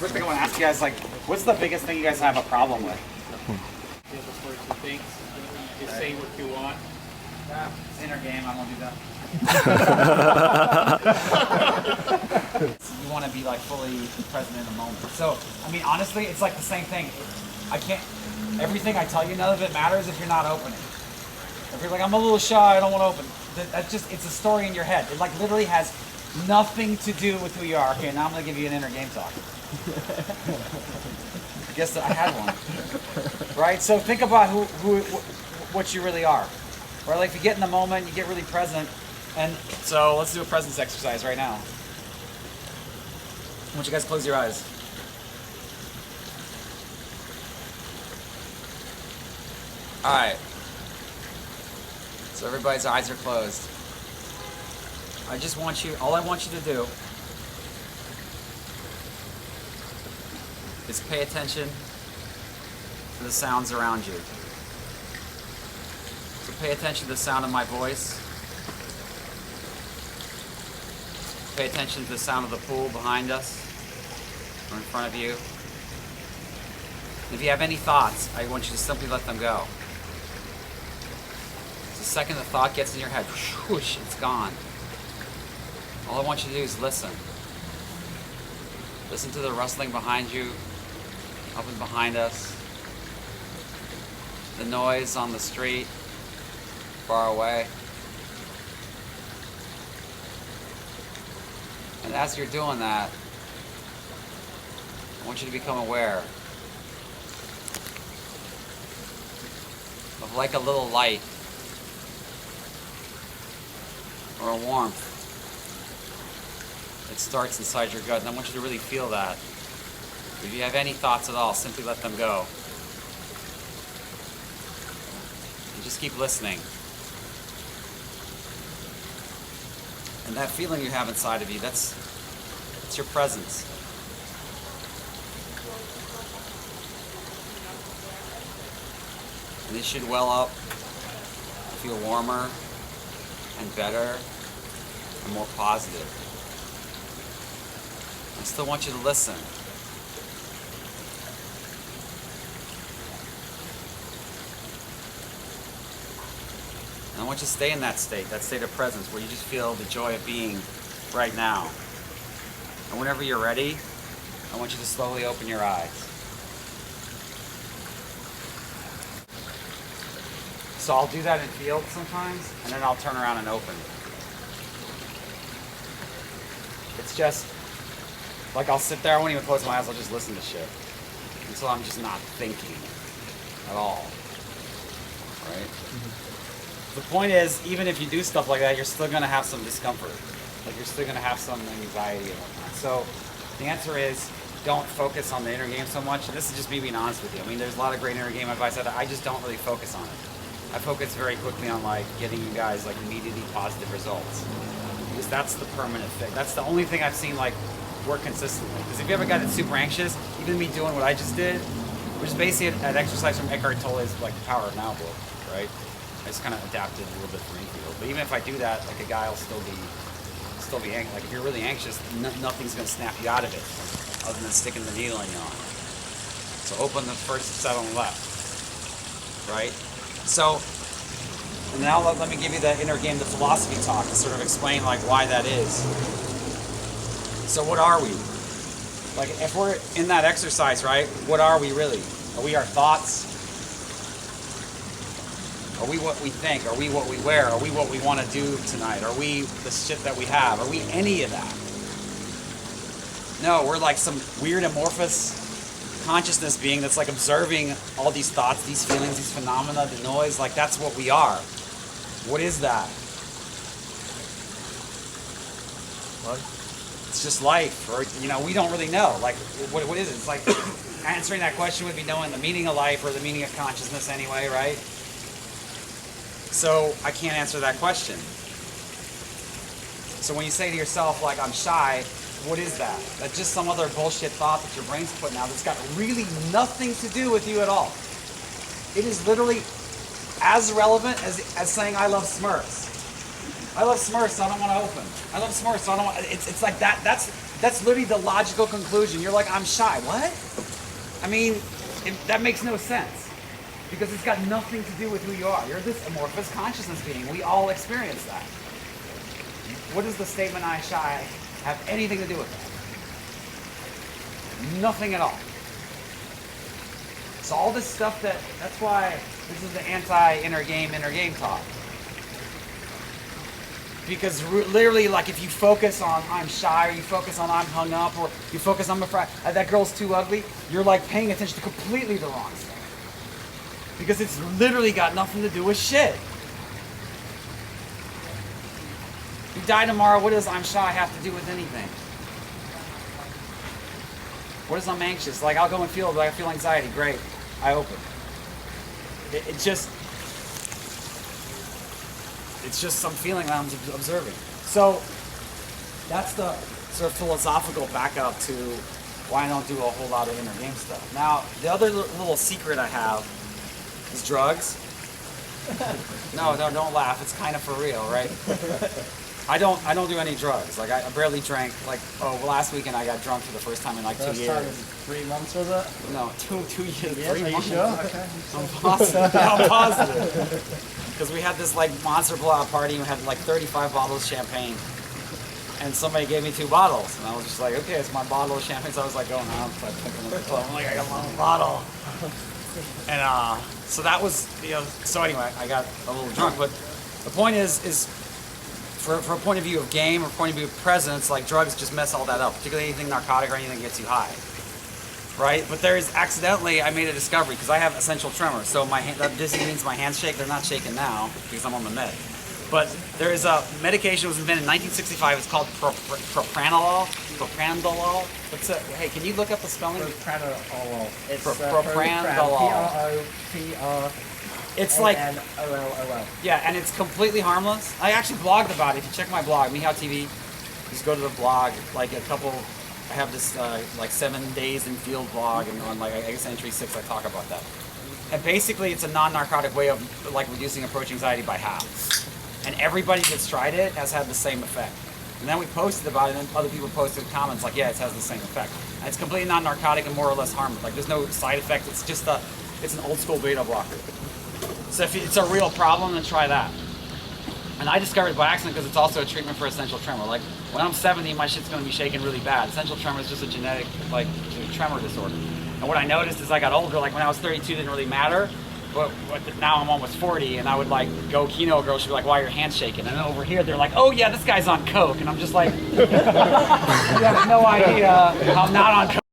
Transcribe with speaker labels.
Speaker 1: first thing I want to ask you guys, like, what's the biggest thing you guys have a problem with?
Speaker 2: Before you think, you just say what you want.
Speaker 1: Yeah, it's inner game. I won't do that. You want to be like fully present in the moment. So, I mean, honestly, it's like the same thing. I can't. Everything I tell you, none of it matters if you're not opening. If you're like, I'm a little shy, I don't want to open. That's just, it's a story in your head. It like literally has nothing to do with who you are. Okay, now I'm gonna give you an inner game talk. I guess I had one. Right? So think about what you really are. Right? Like if you get in the moment, you get really present. And so let's do a presence exercise right now. I want you guys to close your eyes. All right. So everybody's eyes are closed. I just want you, all I want you to do is pay attention to the sounds around you. So pay attention to the sound of my voice. Pay attention to the sound of the pool behind us or in front of you. If you have any thoughts, I want you to simply let them go. The second the thought gets in your head, whoosh, it's gone. All I want you to do is listen. Listen to the rustling behind you, up and behind us. The noise on the street, far away. And as you're doing that, I want you to become aware of like a little light or a warmth that starts inside your gut. And I want you to really feel that. If you have any thoughts at all, simply let them go. And just keep listening. And that feeling you have inside of you, that's your presence. And it should well up, feel warmer and better and more positive. I still want you to listen. And I want you to stay in that state of presence where you just feel the joy of being right now. And whenever you're ready, I want you to slowly open your eyes. So I'll do that in field sometimes, and then I'll turn around and open. It's just, like I'll sit there, I won't even close my eyes, I'll just listen to shit. Until I'm just not thinking at all. Right? The point is, even if you do stuff like that, you're still going to have some discomfort. Like you're still going to have some anxiety and whatnot. So the answer is, don't focus on the inner game so much. And this is just me being honest with you. I mean, there's a lot of great inner game advice out there. I just don't really focus on it. I focus very quickly on like getting you guys like immediately positive results. Because that's the permanent thing. That's the only thing I've seen like work consistently. Because if you have a guy that's super anxious, even me doing what I just did, which is basically an exercise from Eckhart Tolle's like The Power of Now book, right? I just kind of adapted a little bit for infield. But even if I do that, like a guy will still be anxious. Like if you're really anxious, nothing's going to snap you out of it, other than sticking the needle in you on. So open the first set on the left, right? So, and now let me give you the inner game, the philosophy talk, to sort of explain like why that is. So what are we? Like if we're in that exercise, right? What are we really? Are we our thoughts? Are we what we think? Are we what we wear? Are we what we want to do tonight? Are we the shit that we have? Are we any of that? No, we're like some weird amorphous consciousness being that's like observing all these thoughts, these feelings, these phenomena, the noise. Like that's what we are. What is that?
Speaker 3: What?
Speaker 1: It's just life, or we don't really know. Like, what is it? It's like answering that question would be knowing the meaning of life or the meaning of consciousness anyway, right? So I can't answer that question. So when you say to yourself, like, I'm shy, what is that? That's just some other bullshit thought that your brain's putting out that's got really nothing to do with you at all. It is literally as relevant as saying I love Smurfs. I love Smurfs, so I don't want to open. I love Smurfs, so I don't want. It's like that. That's That's literally the logical conclusion. You're like, I'm shy. What? I mean, that makes no sense. Because it's got nothing to do with who you are. You're this amorphous consciousness being. We all experience that. What does the statement "I'm shy" have anything to do with that? Nothing at all. So all this stuff that's why this is the anti-inner game talk. Because literally, like, if you focus on "I'm shy," or you focus on "I'm hung up," or you focus on "that girl's too ugly," you're like paying attention to completely the wrong stuff. Because it's literally got nothing to do with shit. You die tomorrow, what does "I'm shy" have to do with anything? What is "I'm anxious"? Like, I'll go and feel it, but I feel anxiety. Great. I open. It's just some feeling that I'm observing. So that's the sort of philosophical backup to why I don't do a whole lot of inner game stuff. Now, the other little secret I have is drugs. No, don't laugh. It's kind of for real, right? I don't do any drugs. Like, I barely drank. Like, last weekend I got drunk for the first time in like 2 years.
Speaker 3: First time in 3 months, was it?
Speaker 1: No, 2 years.
Speaker 3: Yes,
Speaker 1: 3
Speaker 3: are you
Speaker 1: months.
Speaker 3: sure? Okay.
Speaker 1: I'm positive. Yeah, I'm positive. Because we had this like monster blowout party and we had like 35 bottles of champagne. And somebody gave me 2 bottles. And I was just like, okay, it's my bottle of champagne. So I was like going around, so I picked them up the club. I'm like, I got my own bottle. And so that was, so anyway, I got a little drunk. But the point is for a point of view of game or point of view of presence, like, drugs just mess all that up, particularly anything narcotic or anything that gets you high. Right? But accidentally, I made a discovery because I have essential tremors. So that just means my hands shake. They're not shaking now because I'm on the med. But there is a medication that was invented in 1965. It's called propranolol. Propranolol. Hey, can you look up the spelling?
Speaker 3: Propranolol. It's
Speaker 1: propranolol.
Speaker 3: P-R-O-P-R.
Speaker 1: It's like
Speaker 3: N-O-L-O-L.
Speaker 1: Yeah, and it's completely harmless. I actually blogged about it. If you check my blog, Mehow TV, just go to the blog. Like I have this like 7 days in field blog, and on like I guess entry 6 I talk about that. And basically, it's a non-narcotic way of like reducing approach anxiety by half. And everybody that's tried it has had the same effect. And then we posted about it, and then other people posted comments like, yeah, it has the same effect. And it's completely non-narcotic and more or less harmless. Like, there's no side effect. It's just it's an old school beta blocker. So if it's a real problem, then try that. And I discovered it by accident because it's also a treatment for essential tremor. Like, when I'm 70, my shit's going to be shaking really bad. Essential tremor is just a genetic, like, tremor disorder. And what I noticed as I got older, like when I was 32, it didn't really matter. But now I'm almost 40, and I would like go keynote, a girl should be like, why are your hands shaking? And then over here, they're like, oh yeah, this guy's on coke. And I'm just like, you have no idea I'm not on coke.